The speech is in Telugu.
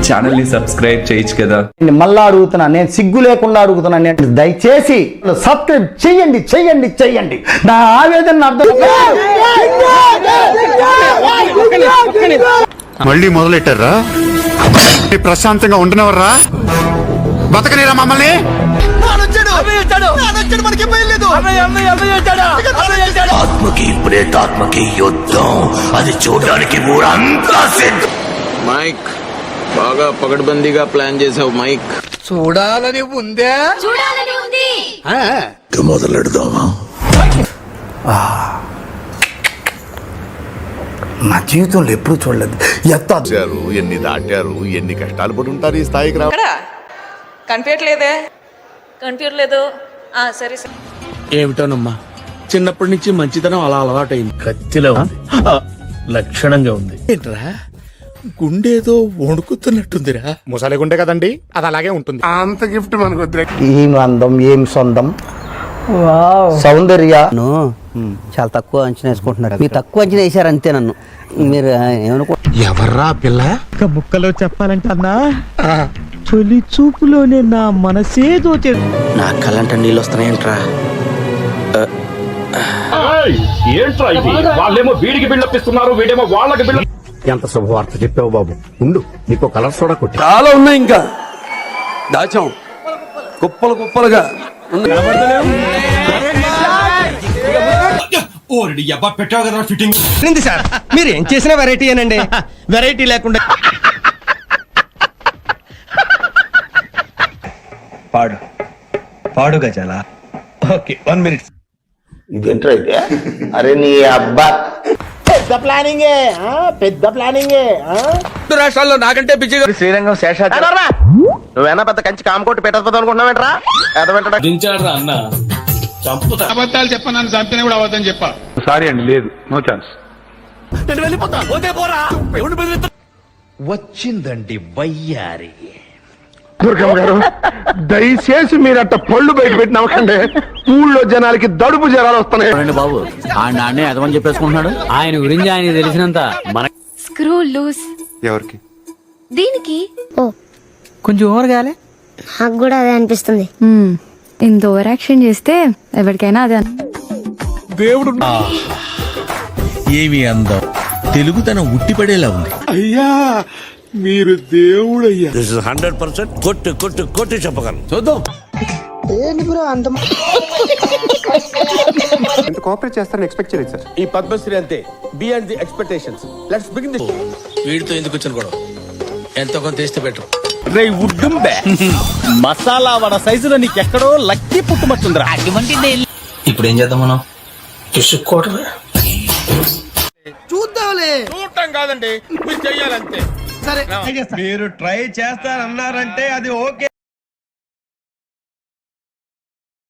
ఛానల్ ని సబ్స్క్రైబ్ చేయొచ్చు కదా. మళ్ళా అడుగుతున్నా, నేను సిగ్గు లేకుండా అడుగుతున్నా, నేను దయచేసి సబ్స్క్రైబ్ చెయ్యండి చెయ్యండి చెయ్యండి. నా ఆవేదన అర్థం. మళ్ళీ మొదలెట్టారా? ప్రశాంతంగా ఉండనవర్రా? బతకలేరా మమ్మల్ని? ఆత్మకి ప్రేతాత్మకి యుద్ధం, అది చూడడానికి ఊరంతా సిద్ధం. మైక్ బాగా పగడ్బందీగా ప్లాన్ చేసావు మైక్. చూడాలని ఉందే, చూడాలని ఉంది. మొదలెడదామా? నా జీవితంలో ఎప్పుడు చూడలేదు. ఎన్ని దాటారు, ఎన్ని కష్టాలు పడి ఉంటారు ఈ స్థాయికి రా. కనిపించలేదు. సరే సరే. ఏమిటోనమ్మా, చిన్నప్పటి నుంచి మంచితనం అలా అలవాటైంది. కత్తిలో లక్షణంగా ఉంది. ఏంట్రా గుండేదో వణుకుతున్నట్టుందిరా? ముసలి గుండె కదండి, అది అలాగే ఉంటుంది. అంత గిఫ్ట్ మనకు ఏం అందం, ఏం సొందం, సౌందర్య. చాలా తక్కువ అంచనా వేసుకుంటున్నారు. మీరు తక్కువ అంచనా వేసారు అంతే నన్ను. మీరు ఏమనుకో. ఎవర్రా పిల్ల? ముక్కలో చెప్పాలంటే అన్నా, తొలి చూపులోనే నా మనసే దోచే. నా కళ్ళంట నీళ్ళు వస్తున్నాయంట్రా. ఏంట్రా ఇది? వాళ్ళేమో వీడికి బిల్డప్పిస్తున్నారు, వీడేమో వాళ్ళకి బిల్డప్. ఎంత శుభవార్త చెప్పావు బాబు. ఉండు, నీకు కలర్ సోడా కొట్టి. చాలా ఉన్నాయి, ఇంకా దాచాం కుప్పలు కుప్పలుగా. సార్ మీరు ఏం చేసిన వెరైటీ అనండి. వెరైటీ లేకుండా పాడు పాడు గజాల. Okay, 1 minute. ఇదేంట్రా ఇదే? అరే నీ అబ్బా, పెద్ద ప్లానింగే, పెద్ద ప్లానింగే. రాష్ట్రాల్లో నాకంటే బిజీగా శ్రీరంగం శేషాద్రి. నువ్వేనా పెద్ద కంచి కామకోటి పెట్టకపోతే అనుకుంటున్నావేంట్రా? దించాడ్రా అన్న, చంపుతా. అబద్ధాలు చెప్పనని చంపిన కూడా అవద్దని చెప్పా. సారీ అండి, లేదు, నో ఛాన్స్. నేను వెళ్ళిపోతా. వచ్చిందండి వయ్యారి. దుర్గమ్మ గారు, దయచేసి మీరు అట్ట పళ్ళు బయట పెట్టి నవ్వకండి. ఊళ్ళో జనాలకి దడుపు జ్వరాలు వస్తున్నాయి. బాబు ఆ నాన్నే అదమని చెప్పేసుకుంటున్నాడు. ఆయన గురించి ఆయన తెలిసినంత మన స్క్రూ లూస్. ఎవరికి? దీనికి కొంచెం ఓవర్ కాలే. నాకు కూడా అదే అనిపిస్తుంది. ఇంత ఓవర్ యాక్షన్ చేస్తే ఎవరికైనా అదే. దేవుడు ఏమి అందం, తెలుగుతనం ఉట్టిపడేలా ఉంది. అయ్యా, మీరు దేవుడు అయ్యా. 100% కొట్టు కొట్టు కొట్టు చెప్పగలను. చూద్దాం. ఎంత కోఆపరేట్ చేస్తారని ఎక్స్పెక్ట్ చేయలేదు సార్. ఈ పద్మశ్రీ అంతే, beyond the expectations. Let's begin this. వీడితో ఎందుకు వచ్చిన గొడవ? ఎంతో కొంత తెస్తే బెటర్. మసాలా వడ సైజులో నీకెక్కడో లక్కీ పుట్టుమట్టుందిరా. ఇప్పుడు ఏం చేద్దాం మనం? చూద్దాంలే. చూడటం కాదండి, మీరు చెయ్యాలంతే. సరే, మీరు ట్రై చేస్తారన్నారంటే అది ఓకే.